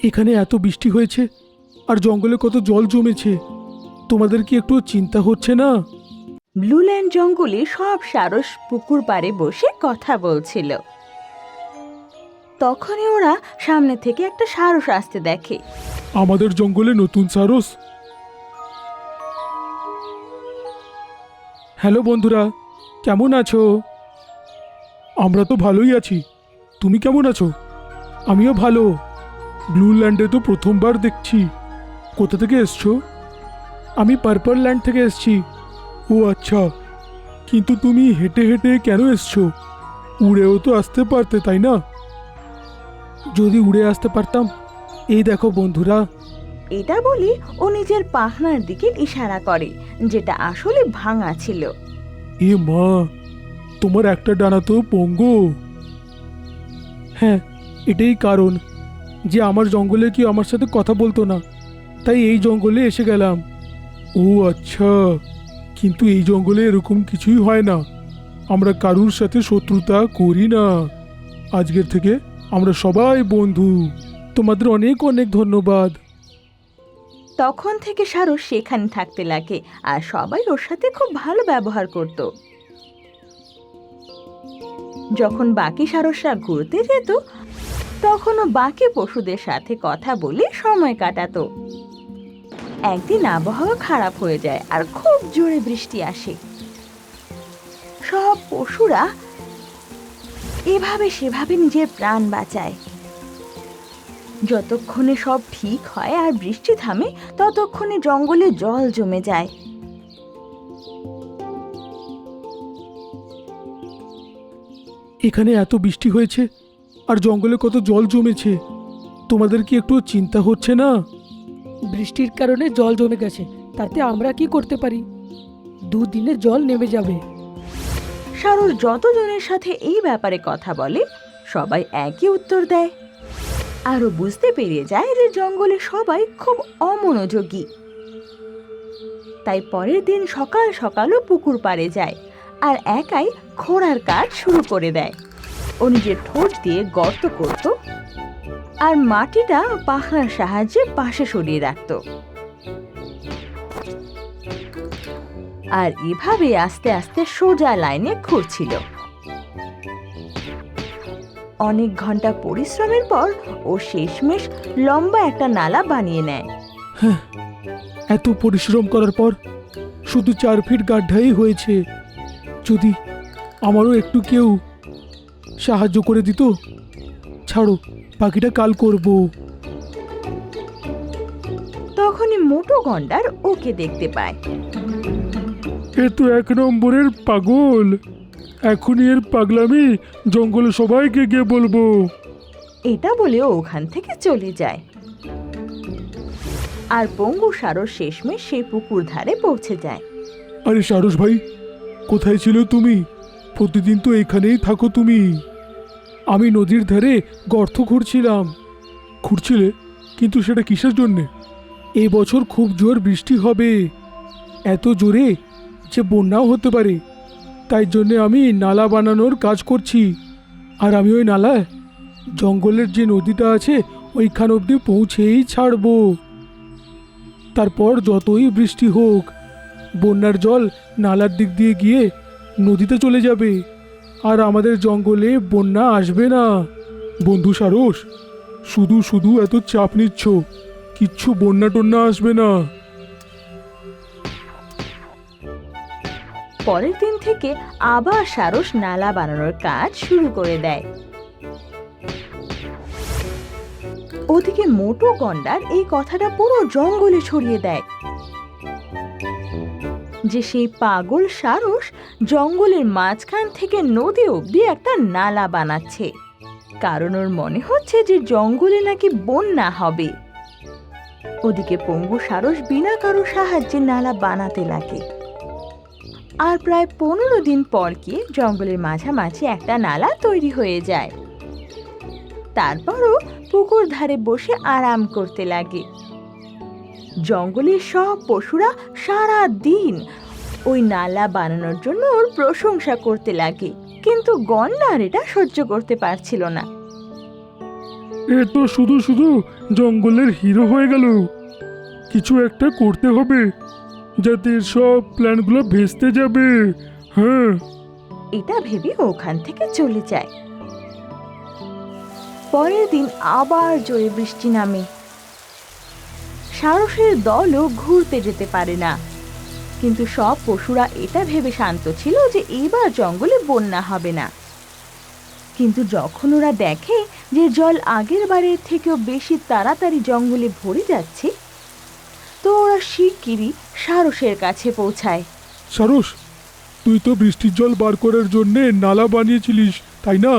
এখানে এত বৃষ্টি হয়েছে আর জঙ্গলে কত জল জমেছে, তোমাদের কি একটু চিন্তা হচ্ছে না? ব্লুল্যান্ড জঙ্গলে সব সারস পুকুর পাড়ে বসে কথা বলছিল। তখনই ওরা সামনে থেকে একটা সারস আসতে দেখে। আমাদের জঙ্গলে নতুন সারস। হ্যালো বন্ধুরা, কেমন আছো? আমরা তো ভালোই আছি, তুমি কেমন আছো? আমিও ভালো। ব্লুল্যান্ডে তো প্রথমবার দেখছি। কোথা থেকে এসছো? আমি পার্পল ল্যান্ড থেকে এসছি। ও আচ্ছা, কিন্তু তুমি হেঁটে হেঁটে কেন এসছো? উড়েও তো আসতে পারতে, তাই না? যদি উড়ে আসতে পারতাম। এই দেখো বন্ধুরা। এটা বলে ও নিজের পাখনার দিকে ইশারা করে, যেটা আসলে ভাঙা ছিল। এ মা, তোমার একটা ডানা তো পঙ্গু। হ্যাঁ, এটাই কারণ যে আমার জঙ্গলে কেউ আমার সাথে কথা বলতো না, তাই এই জঙ্গলে এসে গেলাম। ও আচ্ছা, কিন্তু এই জঙ্গলে এরকম কিছুই হয় না। আমরা কারুর সাথে শত্রুতা করি না। আজকের থেকে আমরা সবাই বন্ধু। তোমাদের অনেক অনেক ধন্যবাদ। তখন থেকে সারস সেখানে থাকতে লাগে আর সবাই ওর সাথে খুব ভালো ব্যবহার করত। যখন বাকি সারসরা ঘুরতে যেত, তখনও বাকি পশুদের সাথে কথা বলে সময় কাটাতো। একদিন আবহাওয়া খারাপ হয়ে যায় আর খুব জোরে বৃষ্টি আসে। সব পশুরা এভাবে সেভাবে নিজের প্রাণ বাঁচায়। যতক্ষণে সব ঠিক হয় আর বৃষ্টি থামে, ততক্ষণে জঙ্গলে জল জমে যায়। এখানে এত বৃষ্টি হয়েছে আর জঙ্গলে কত জল জমেছে, তোমাদের কি একটু চিন্তা হচ্ছে না? বৃষ্টির কারণে জল জমে গেছে, তাতে আমরা কি করতে পারি? দুদিনে জল নেমে যাবে। সারস যতজনের সাথে এই ব্যাপারে কথা বলে, সবাই একই উত্তর দেয়। আরও বুঝতে পেরে যায় যে জঙ্গলে সবাই খুব অমনোযোগী। তাই পরের দিন সকাল সকালও পুকুর পাড়ে যায় আর একাই খোঁড়ার কাজ শুরু করে দেয়। ও নিজের ঠোঁট দিয়ে গর্ত করত আর মাটিটা পাখনার সাহায্যে পাশে সরিয়ে রাখত। আর এভাবে আস্তে আস্তে সোজা লাইনে খুঁড়ছিল। অনেক ঘন্টা পরিশ্রমের পর ও শেষমেশ লম্বা একটা নালা বানিয়ে নেয়। হ্যাঁ, এত পরিশ্রম করার পর শুধু 4 ফিট গাড্ডাই হয়েছে। যদি আমারও একটু কেউ সাহায্য করে দিত। ছাড়ো, বাকিটা কাল করব। তখনই মোটো গন্ডার ওকে দেখতে পায়। এ তো 1 নম্বরের পাগল। এখনই এর পাগলামি জঙ্গলে সবাইকে গিয়ে বলবো। এটা বলে ও ওখান থেকে চলে যায়। আর পঙ্গু সারস শেষমেশ সেই পুকুর ধারে পৌঁছে যায়। আরে সারস ভাই, কোথায় ছিল তুমি? প্রতিদিন তো এখানেই থাকো তুমি। আমি নদীর ধারে গর্ত খুঁড়ছিলাম। খুঁড়ছিলে? কিন্তু সেটা কিসের জন্যে? এই বছর খুব জোর বৃষ্টি হবে, এত জোরে যে বন্যাও হতে পারে। তাই জন্যে আমি নালা বানানোর কাজ করছি। আর আমি ওই নালায় জঙ্গলের যে নদীটা আছে ওইখান অবধি পৌঁছেই ছাড়বো। তারপর যতই বৃষ্টি হোক, বন্যার জল নালার দিক দিয়ে গিয়ে নদীতে চলে যাবে আর আমাদের জঙ্গলে বন্যা আসবে না। বন্ধু সারস, শুধু শুধু এত চাপ নিচ্ছ, কিচ্ছু বন্যা টন্যা আসবে না। পরের দিন থেকে আবার সারস নালা বানানোর কাজ শুরু করে দেয়। ওদিকে মোটো গন্ডার এই কথাটা পুরো জঙ্গলে ছড়িয়ে দেয় যে সেই পাগল সারস জঙ্গলের মাঝখান থেকে নদী অবধি একটা নালা বানাচ্ছে, কারণ ওর মনে হচ্ছে যে জঙ্গলে নাকি বন্যা হবে। ওদিকে পঙ্গু সারস বিনা কারো সাহায্যে নালা বানাতে লাগে। আর প্রায় 15 দিন পর গিয়ে জঙ্গলের মাঝামাঝি একটা নালা তৈরি হয়ে যায়। তারপরও পুকুর ধারে বসে আরাম করতে লাগে। জঙ্গলের সব পশুরা সারা দিন ওই নালা বানানোর জন্য ওর প্রশংসা করতে লাগে, কিন্তু গন্ডার এটা সহ্য করতে পারছিল না। এ তো শুধু শুধু জঙ্গলের হিরো হয়ে গেল। কিছু একটা করতে হবে যাতে এর সব প্ল্যানগুলো ভেস্তে যাবে। হ্যাঁ, এটা ভেবে ওখান থেকে চলে যায়। পরের দিন আবার জোরে বৃষ্টি নামে। সারসের দলও ঘুরতে যেতে পারে না, কিন্তু সব পশুরা এটা ভেবে শান্ত ছিল যে এবার জঙ্গলে বন্যা হবে না। কিন্তু যখন ওরা দেখে যে জল আগের বারের থেকেও বেশি তাড়াতাড়ি জঙ্গলে ভরে যাচ্ছে, তো ওরা শিগগিরই সারসের কাছে পৌঁছায়। সারস, তুই তো বৃষ্টির জল বার করার জন্যে নালা বানিয়েছিলিস, তাই না?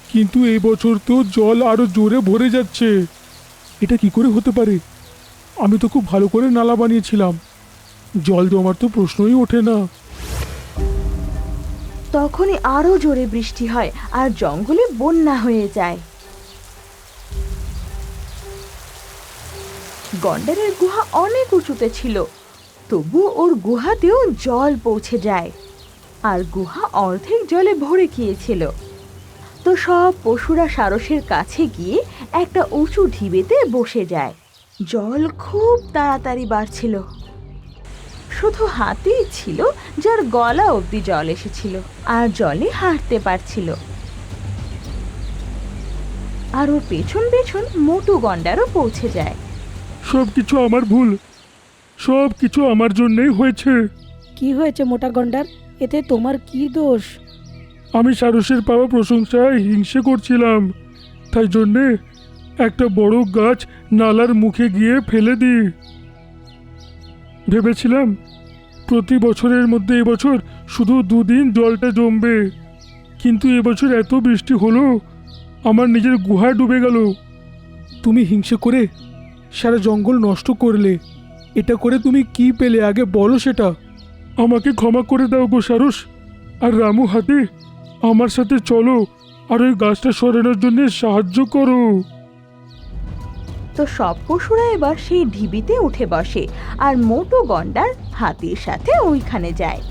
কিন্তু এই বছর তো জল আরো জোরে ভরে যাচ্ছে। এটা কি করে হতে পারে? আমি তো খুব ভালো করে নালা বানিয়েছিলাম, জল জমার তো প্রশ্নই ওঠে না। তখনই আরো জোরে বৃষ্টি হয় আর জঙ্গলে বন্যা হয়ে যায়। গন্ডারের গুহা অনেক উঁচুতে ছিল, তবু ওর গুহাতেও জল পৌঁছে যায় আর গুহা অর্ধেক জলে ভরে গিয়েছিল। তো সব পশুরা সারসের কাছে গিয়ে একটা উঁচু ঢিবিতে বসে যায়। জল খুব তাড়াতাড়ি বাড়ছিল। শুধু হাতিই ছিল যার গলা অবধি জল এসেছিল আর জলে হাঁটতে পারছিল। আর ওর পেছন পেছন মোটু গন্ডারও পৌঁছে যায়। সব কিছু আমার ভুল, সব কিছু আমার জন্যই হয়েছে। কি হয়েছে মোটা গন্ডার? এতে তোমার কি দোষ? আমি সারসের পাওয়া প্রশংসায় হিংসে করছিলাম, তাই জন্যে একটা বড় গাছ নালার মুখে গিয়ে ফেলে দিই। ভেবেছিলাম প্রতি বছরের মধ্যে এবছর শুধু 2 দিন জলটা জমবে, কিন্তু এবছর এত বৃষ্টি হলো আমার নিজের গুহা ডুবে গেল। তুমি হিংসে করে সারা জঙ্গল নষ্ট করলে। এটা করে তুমি কি পেলে আগে বলো সেটা। আমাকে ক্ষমা করে দাও গো সারস। আর রামু হাতি, আমার সাথে চলো আর ওই গাছটা সরানোর জন্য সাহায্য করো। তো সব পশুরা এবার সেই ঢিবিতে উঠে বসে আর মোটু গন্ডার হাতির সাথে ওইখানে যায়।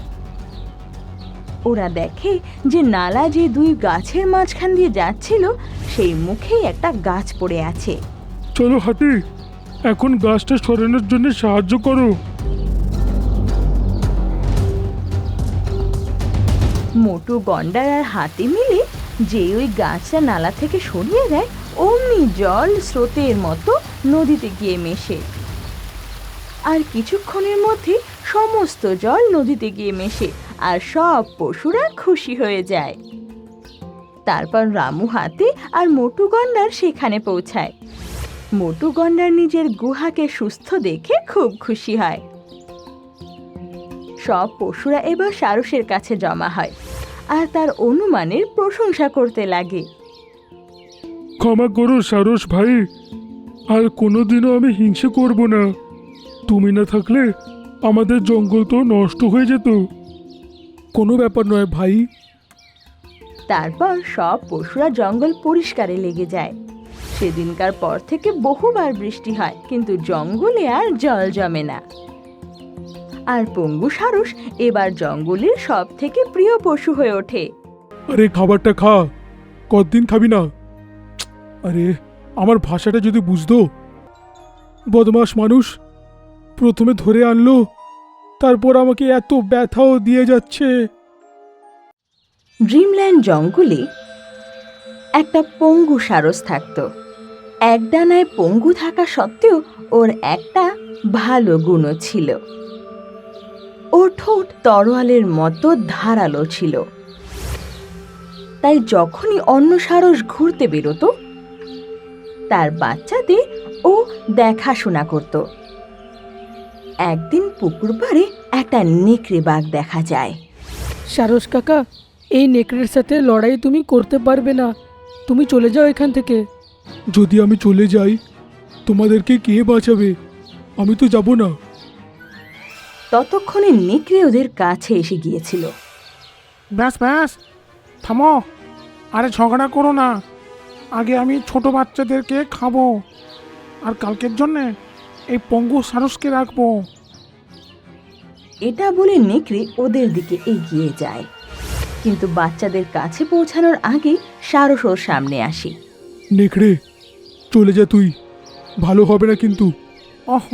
ওরা দেখে যে নালা যে 2 গাছের মাঝখান দিয়ে যাচ্ছিল সেই মুখেই একটা গাছ পড়ে আছে। চলো হাতি, এখন গাছটা সরানোর জন্য সাহায্য করো। মোটু গন্ডার আর হাতি মিলে যে ওই গাছটা নালা থেকে সরিয়ে দেয়, অমনি জল স্রোতের মতো নদীতে গিয়ে মেশে। আর কিছুক্ষণের মধ্যে সমস্ত জল নদীতে গিয়ে মেশে আর সব পশুরা খুশি হয়ে যায়। তারপর রামু হাতি আর মোটু গন্ডার সেখানে পৌঁছায়। মোটু গন্ডার নিজের গুহাকে সুস্থ দেখে খুব খুশি হয়। সব পশুরা এবার সারসের কাছে জমা হয় আর তার অনুমানের প্রশংসা করতে লাগে। ক্ষমা করো সারস ভাই, আর কোনোদিনও আমি হিংসে করব না। তুমি না থাকলে আমাদের জঙ্গল তো নষ্ট হয়ে যেত। কোনো ব্যাপার নয় ভাই। তারপর সব পশুরা জঙ্গল পরিষ্কারে লেগে যায়। সেদিনকার পর থেকে বহুবার বৃষ্টি হয়, কিন্তু জঙ্গলে আর জল জমে না। আর পঙ্গু সারস এবার জঙ্গলের সব থেকে প্রিয় পশু হয়ে ওঠে। আরে খাবারটা খা, কতদিন খাবি না? আরে আমার ভাষাটা যদি বুঝতো। বদমাস মানুষ, প্রথমে ধরে আনলো, তারপর আমাকে এত ব্যথাও দিয়ে যাচ্ছে। ড্রিমল্যান্ড জঙ্গলে একটা পঙ্গু সারস থাকত। এক ডানায় পঙ্গু থাকা সত্ত্বেও ওর একটা ভালো গুণও ছিল। ওর ঠোঁট তরোয়ালের মতো ধারালো ছিল। তাই যখনই অন্য সারস ঘুরতে বেরোতো, তার বাচ্চাদের ও দেখাশোনা করত। একদিন পুকুর পাড়ে একটা নেকড়ে বাঘ দেখা যায়। সারস কাকা, এই নেকড়ের সাথে লড়াই তুমি করতে পারবে না। তুমি চলে যাও এখান থেকে। যদি আমি চলে যাই তোমাদেরকে কে বাঁচাবে? আমি তো যাব না। ততক্ষণে নেকড়ে ওদের কাছে এসে গিয়েছিল। ব্যাস ব্যাস, থামো। আরে ঝগড়া করো না, আগে আমি ছোট বাচ্চাদেরকে খাবো আর কালকের জন্যে এই পঙ্গু সারসকে রাখবো। এটা বলে নেকড়ে ওদের দিকে এগিয়ে যায়, কিন্তু বাচ্চাদের কাছে পৌঁছানোর আগেই সারস ওর সামনে আসে। নেকড়ে, চলে যা তুই, ভালো হবে না কিন্তু। ওহ,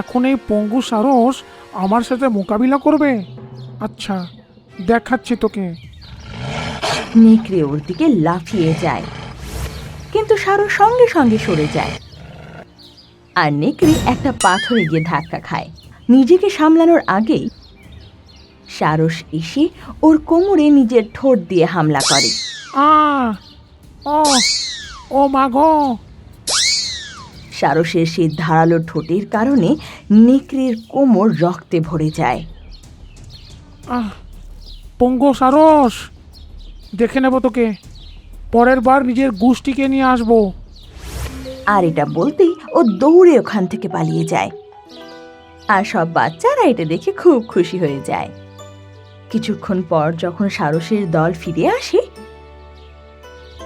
এখন এই পঙ্গু সারস আমার সাথে মোকাবিলা করবে? আচ্ছা, দেখাচ্ছি তোকে। নেকড়ে ওর দিকে লাফিয়ে যায়, কিন্তু সারস সঙ্গে সঙ্গে সরে যায়। আর নেকড়ে একটা পাথরে গিয়ে ধাক্কা খায়। নিজেকে সামলানোর আগেই সারস এসে ওর কোমরে নিজের ঠোঁট দিয়ে হামলা করে। আ ও ও মা গো! সারসের সেই ধারালো ঠোঁটের কারণে নেকড়ের কোমর রক্তে ভরে যায়। আহ, পঙ্গু সারস, দেখে নেব তোকে। পরের বার নিজের গোষ্ঠীকে নিয়ে আসবো। আর এটা বলতেই ও দৌড়ে ওখান থেকে পালিয়ে যায়। আর সব বাচ্চারা এটা দেখে খুব খুশি হয়ে যায়। কিছুক্ষণ পর যখন সারসের দল ফিরে আসে,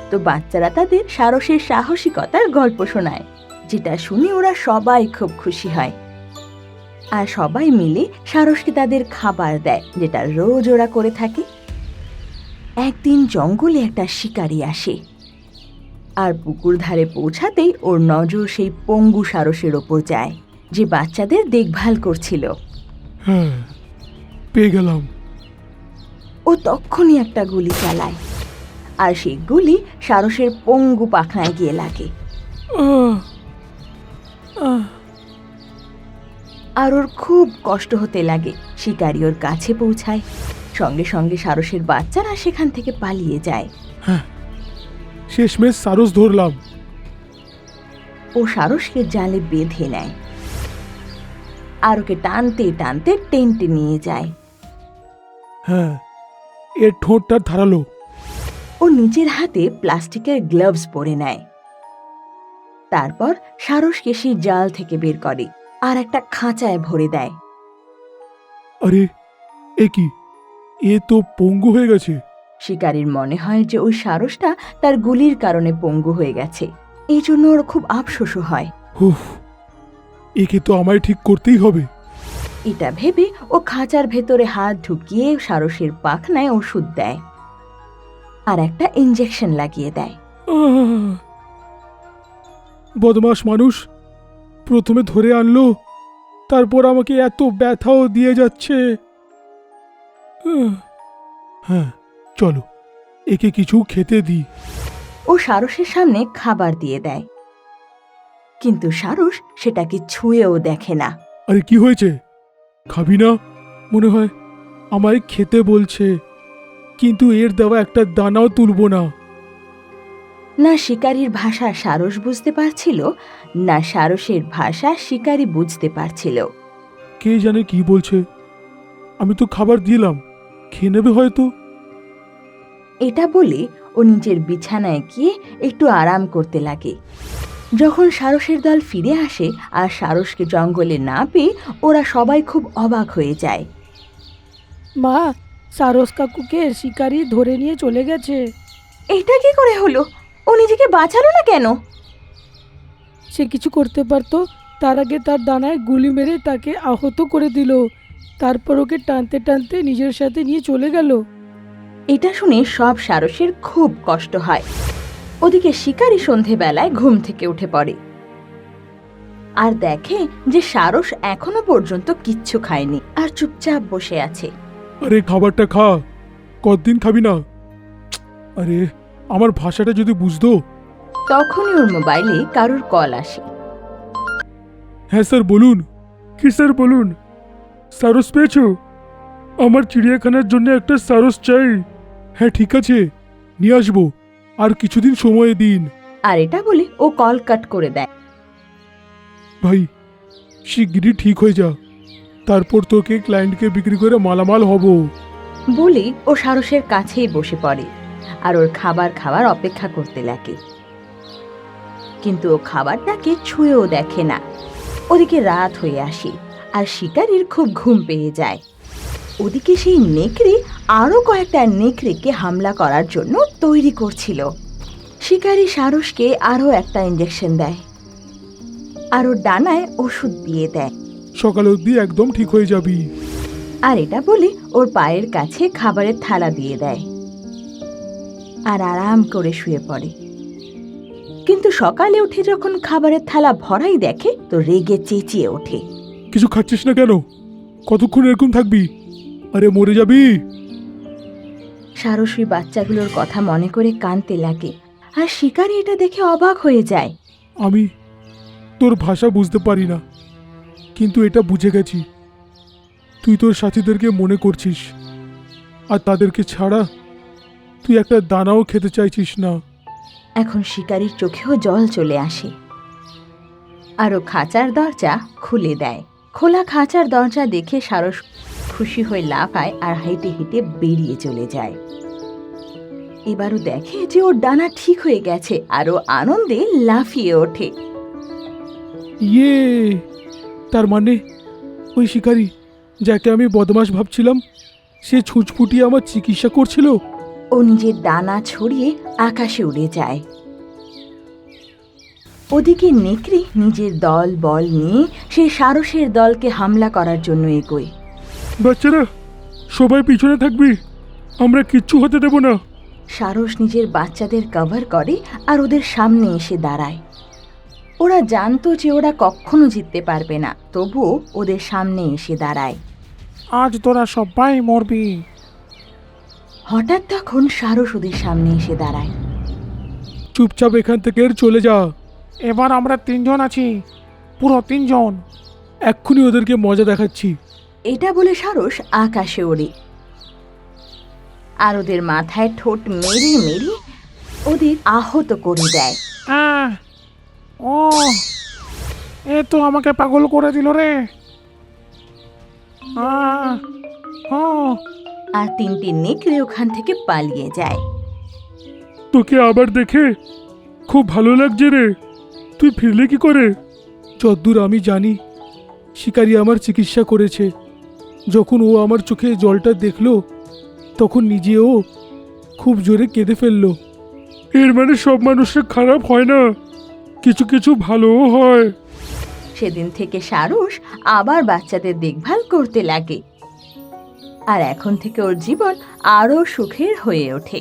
তো বাচ্চারা তাদের সারসের সাহসিকতার গল্প শোনায়, যেটা শুনে ওরা সবাই খুব খুশি হয়। আর সবাই মিলে সারসকে তাদের খাবার দেয়, যেটা রোজ ওরা করে থাকে। একদিন জঙ্গলে একটা শিকারী আসে, আর পুকুর ধারে পৌঁছাতেই ওর নজর সেই পঙ্গু সারসের ওপর যায়, যে বাচ্চাদের দেখভাল করছিল। হ্যাঁ, পেয়ে গেলাম। ও তখনই একটা গুলি চালায়, আর সেই গুলি সারসের পঙ্গু পাখনায় গিয়ে লাগে। আহ, আহ, আর ওর খুব কষ্ট হতে লাগে। শিকারী ওর কাছে পৌঁছায়, সঙ্গে সঙ্গে সারসের বাচ্চারা সেখান থেকে পালিয়ে যায়। শেষমেশ সারস ধরলাম। ও সারসকে জালে বেঁধে নেয়, আর ওকে টানতে টানতে টেন্টে নিয়ে যায়। হ্যাঁ, এর ঠোঁটটা ধারালো। ও নিজের হাতে প্লাস্টিকের গ্লাভস পরে নেয়। তারপর সারসকে সেই জাল থেকে বের করে আর একটা খাঁচায় ভরে দেয়। আরে, এ কি? এ তো পঙ্গু হয়ে গেছে। শিকারীর মনে হয় যে ওই সারসটা তার গুলির কারণে পঙ্গু হয়ে গেছে। এই জন্য ওর খুব আফসোসও হয়। উফ, একে তো আমায় ঠিক করতেই হবে। এটা ভেবে ও খাঁচার ভেতরে হাত ঢুকিয়ে সারসের পাখনায় ওষুধ দেয় আর একটা ইঞ্জেকশন লাগিয়ে দেয়। আহ! বদমাস মানুষ প্রথমে ধরে আনলো, তারপর আমাকে এত ব্যথাও দিয়ে যাচ্ছে। হ্যাঁ, চলো একে কিছু খেতে দিই। ও সারসের সামনে খাবার দিয়ে দেয়, কিন্তু সারস সেটাকে ছুঁয়েও দেখে না। আরে কি হয়েছে? খাবি না? মনে হয় আমায় খেতে বলছে, কিন্তু এর দেওয়া একটা দানাও তুলব না। না শিকারীর ভাষা সারস বুঝতে পারছিল, না সারসের ভাষা শিকারী বুঝতে পারছিল। কে জানে কি বলছে। আমি তো খাবার দিলাম, খেয়ে নেবে হয়তো। এটা বলে ও নিজের বিছানায় গিয়ে একটু আরাম করতে লাগে। যখন সারসের দল ফিরে আসে আর সারসকে জঙ্গলে না পেয়ে ওরা সবাই খুব অবাক হয়ে যায়। মা, সারস কাকুকে শিকারি ধরে নিয়ে চলে গেছে। এটা কি করে হলো? ও নিজেকে বাঁচালো না কেন? সে কিছু করতে পারতো, তার আগে তার ডানায় গুলি মেরে তাকে আহত করে দিল। তারপর ওকে টানতে টানতে নিজের সাথে নিয়ে চলে গেল। এটা শুনে সব সারসের খুব কষ্ট হয়। ওদিকে শিকারী সন্ধেবেলায় ঘুম থেকে উঠে পড়ে আর দেখে যে সারস এখনো পর্যন্ত কিচ্ছু খায়নি আর চুপচাপ বসে আছে। আরে খাবারটা খা, কতদিন খাবি না? আরে আমার ভাষাটা যদি বুঝতো। তখনই ওর মোবাইলে কারুর কল আসে। হ্যাঁ স্যার বলুন। কি স্যার বলুন? সারস পেয়েছো? আমার চিড়িয়াখানার জন্য একটা সারস চাই। হ্যাঁ ঠিক আছে, নিয়ে আসবো, আর কিছুদিন সময় দিন। আর এটা বলে ও কল কাট করে দেয়। ভাই শিগগিরই ঠিক হয়ে যা, তারপর তোকে ক্লায়েন্টকে বিক্রি করে মালামাল হব। বলে ও সারসের কাছেই বসে পড়ে আর ওর খাবার খাওয়ার অপেক্ষা করতে লাগে, কিন্তু ও খাবারটাকে ছুঁয়েও দেখে না। ওদিকে রাত হয়ে আসে আর শিকারীর খুব ঘুম পেয়ে যায়। ওদিকে সেই নেকড়ে আরো কয়েকটা নেকড়েকে হামলা করার জন্য তৈরি করছিল। শিকারী সারসকে আরো একটা ইঞ্জেকশন দেয় আর ওর ডানায় ওষুধ দিয়ে দেয়। সকাল অবধি একদম ঠিক হয়ে যাবি। আর এটা বলে ওর পায়ের কাছে খাবারের থালা দিয়ে দেয় আর আরাম করে শুয়ে পড়ে। কিন্তু সকালে উঠে যখন খাবারের থালা ভরাই দেখে তো রেগে চেঁচিয়ে ওঠে। কিছু খাচ্ছিস না কেন? কতক্ষণ এরকম থাকবি? আরে মরে যাবি। সারস ওই বাচ্চাগুলোর কথা মনে করে কাঁদতে লাগে, আর শিকারী এটা দেখে অবাক হয়ে যায়। আমি তোর ভাষা বুঝতে পারি না, কিন্তু এটা বুঝে গেছি তুই তোর সাথীদেরকে মনে করছিস, আর তাদেরকে ছাড়া তুই একটা দানাও খেতে চাইছিস না। এখন শিকারীর চোখেও জল চলে আসে, আর ও খাঁচার দরজা খুলে দেয়। খোলা খাঁচার দরজা দেখে সারস খুশি হয়ে লাফায় আর হেঁটে হেঁটে বেরিয়ে চলে যায়। এবারও দেখে যে ওর ডানা ঠিক হয়ে গেছে, আর ও আনন্দে লাফিয়ে ওঠে। ইয়ে, তার মানে ওই শিকারী যাকে আমি বদমাশ ভাবছিলাম সে ছুঁচফুটিয়ে আমার চিকিৎসা করছিল। ও নিজের ডানা ছড়িয়ে আকাশে উড়ে যায়। ওদিকে নেকড়ে নিজের দল বল নিয়ে সে সারসের দলকে হামলা করার জন্য এগোয়। বাচ্চারা সবাই পিছনে থাকবি, আমরা কিচ্ছু হতে দেব না। সারস নিজের বাচ্চাদের কভার করে আর ওদের সামনে এসে দাঁড়ায়। ওরা জানতো যে ওরা কখনো জিততে পারবে না, তবুও ওদের সামনে এসে দাঁড়ায়। আজ তোরা সবাই মরবি। হঠাৎ তখন সারস ওদের সামনে এসে দাঁড়ায়। চুপচাপ এখান থেকে চলে যা। এবার আমরা 3 জন আছি, পুরো 3 জন। এক্ষুনি ওদেরকে মজা দেখাচ্ছি। এটা বলে সারস আকাশে ওড়ে, আর ওদের মাথায় ঠোঁট মেরে মেরে ওদের আহত করে দেয়। আহ, ও এ তো আমাকে পাগল করে দিল রে। আহ, ও আর 3টে নেকড়ে ওখান থেকে পালিয়ে যায়। তোকে আবার দেখে খুব ভালো লাগছে রে। তুই ফিরলে কি করে? যদ্দূর আমি জানি শিকারী আমার চিকিৎসা করেছে। যখন ও আমার চোখে জলটা দেখলো তখন নিজেও খুব জোরে কেঁদে ফেললো। এর মানে সব মানুষের খারাপ হয় না, কিছু কিছু ভালোও হয়। সেদিন থেকে সারস আবার বাচ্চাদের দেখভাল করতে লাগে, আর এখন থেকে ওর জীবন আরো সুখের হয়ে ওঠে।